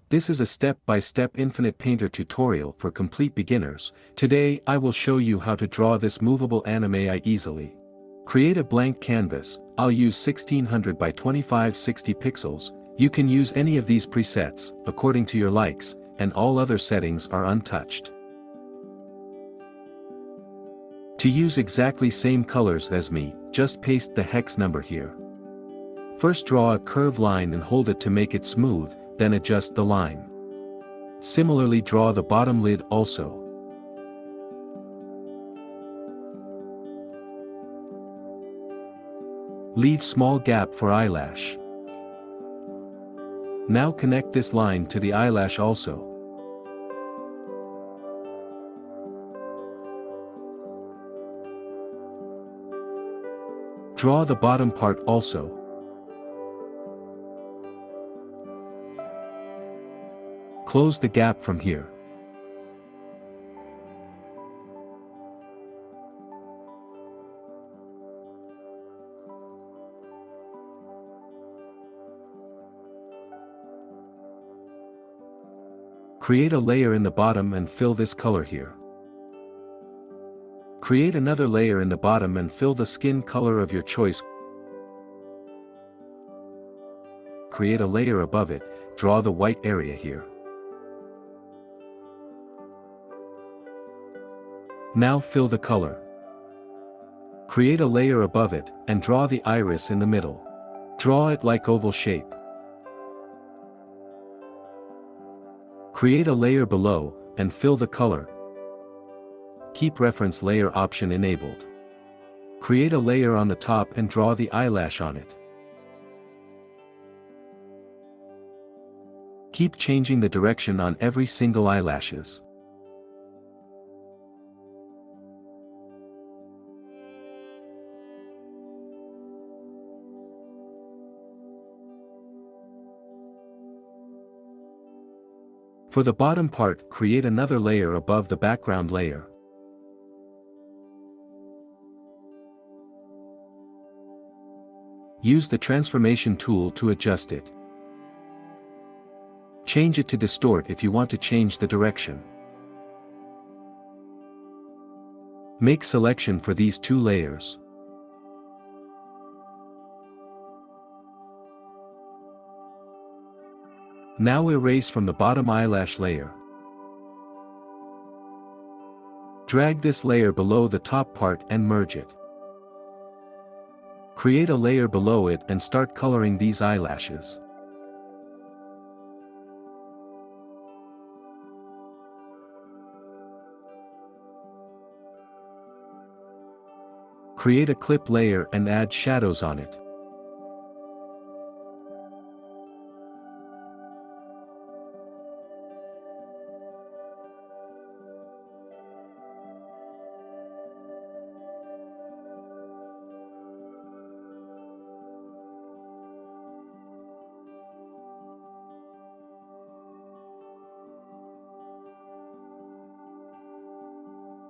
This is a step-by-step infinite painter tutorial for complete beginners. Today I will show you how to draw this movable anime easily. Create a blank canvas. I'll use 1600 by 2560 pixels. You can use any of these presets, according to your likes, and all other settings are untouched. To use exactly same colors as me, just paste the hex number here. First draw a curved line and hold it to make it smooth, then adjust the line. Similarly draw the bottom lid also. Leave small gap for eyelash. Now connect this line to the eyelash also. Draw the bottom part also. Close the gap from here. Create a layer in the bottom and fill this color here. Create another layer in the bottom and fill the skin color of your choice. Create a layer above it, draw the white area here. Now fill the color. Create a layer above it, and draw the iris in the middle. Draw it like oval shape. Create a layer below, and fill the color. Keep reference layer option enabled. Create a layer on the top and draw the eyelash on it. Keep changing the direction on every single eyelashes. For the bottom part, create another layer above the background layer. Use the transformation tool to adjust it. Change it to distort if you want to change the direction. Make selection for these two layers. Now erase from the bottom eyelash layer. Drag this layer below the top part and merge it. Create a layer below it and start coloring these eyelashes. Create a clip layer and add shadows on it.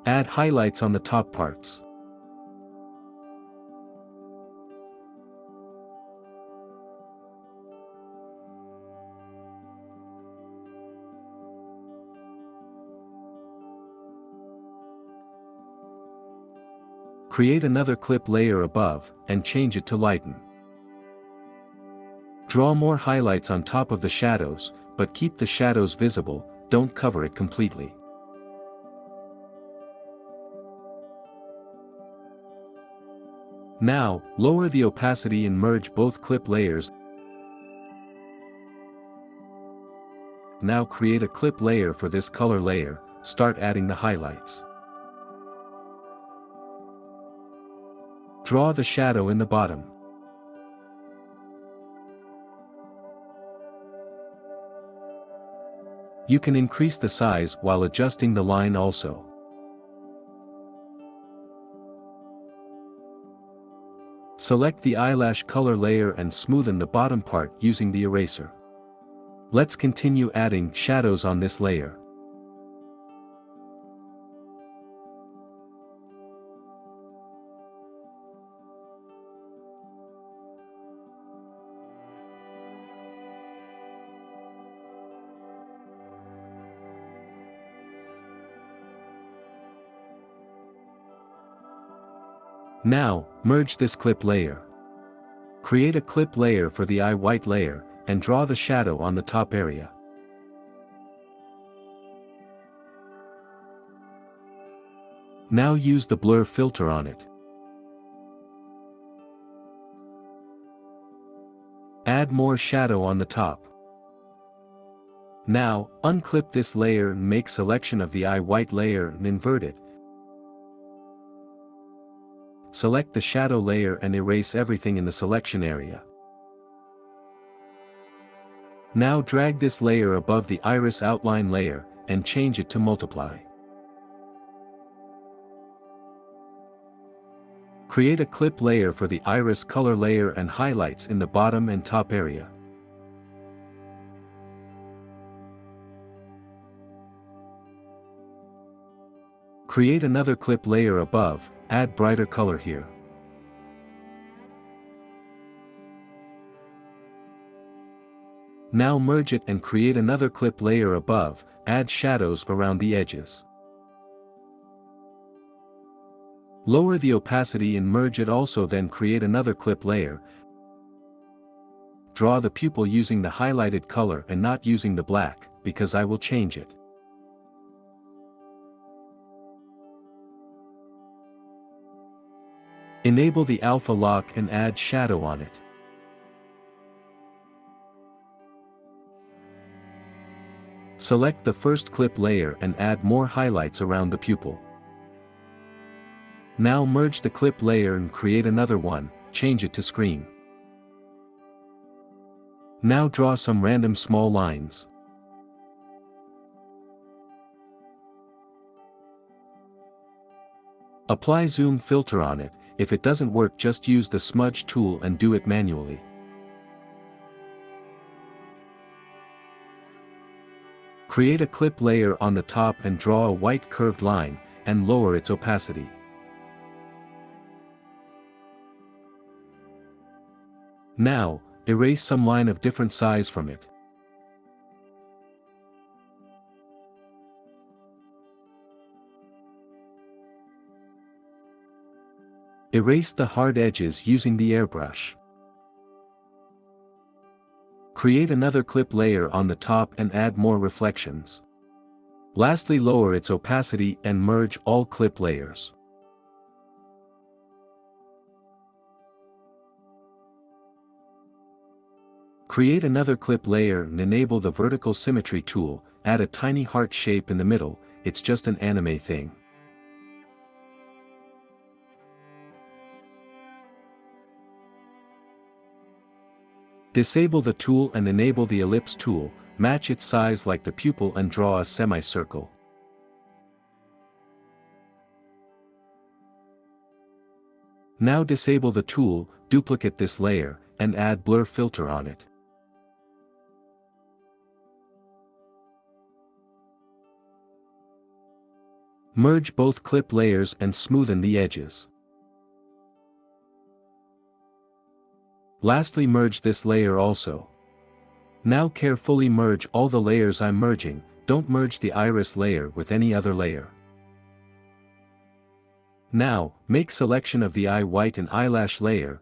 Add highlights on the top parts. Create another clip layer above, and change it to lighten. Draw more highlights on top of the shadows, but keep the shadows visible, don't cover it completely. Now, lower the opacity and merge both clip layers. Now create a clip layer for this color layer, start adding the highlights. Draw the shadow in the bottom. You can increase the size while adjusting the line also. Select the eyelash color layer and smoothen the bottom part using the eraser. Let's continue adding shadows on this layer. Now, merge this clip layer. Create a clip layer for the eye white layer, and draw the shadow on the top area. Now use the blur filter on it. Add more shadow on the top. Now, unclip this layer and make selection of the eye white layer and invert it. Select the shadow layer and erase everything in the selection area. Now drag this layer above the iris outline layer, and change it to multiply. Create a clip layer for the iris color layer and highlights in the bottom and top area. Create another clip layer above, add brighter color here. Now merge it and create another clip layer above, add shadows around the edges. Lower the opacity and merge it also, then create another clip layer. Draw the pupil using the highlighted color and not using the black, because I will change it. Enable the alpha lock and add shadow on it. Select the first clip layer and add more highlights around the pupil. Now merge the clip layer and create another one, change it to screen. Now draw some random small lines. Apply zoom filter on it. If it doesn't work, just use the smudge tool and do it manually. Create a clip layer on the top and draw a white curved line, and lower its opacity. Now, erase some line of different size from it. Erase the hard edges using the airbrush. Create another clip layer on the top and add more reflections. Lastly, lower its opacity and merge all clip layers. Create another clip layer and enable the vertical symmetry tool, add a tiny heart shape in the middle, it's just an anime thing. Disable the tool and enable the ellipse tool, match its size like the pupil and draw a semicircle. Now disable the tool, duplicate this layer, and add blur filter on it. Merge both clip layers and smoothen the edges. Lastly, merge this layer also. Now carefully merge all the layers I'm merging, don't merge the iris layer with any other layer. Now, make selection of the eye white and eyelash layer.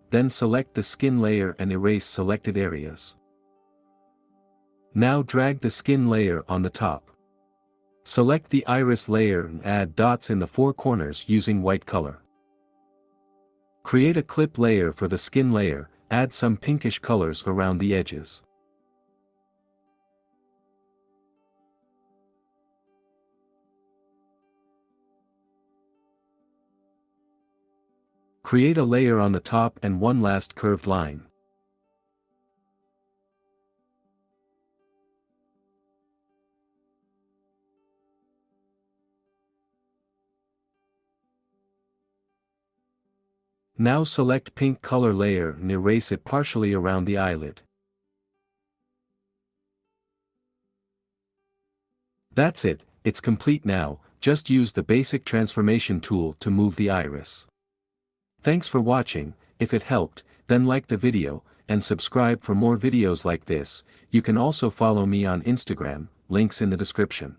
Then select the skin layer and erase selected areas. Now drag the skin layer on the top. Select the iris layer and add dots in the four corners using white color. Create a clip layer for the skin layer, add some pinkish colors around the edges. Create a layer on the top and one last curved line. Now select pink color layer and erase it partially around the eyelid. That's it, it's complete now, just use the basic transformation tool to move the iris. Thanks for watching. If it helped, then like the video, and subscribe for more videos like this. You can also follow me on Instagram, links in the description.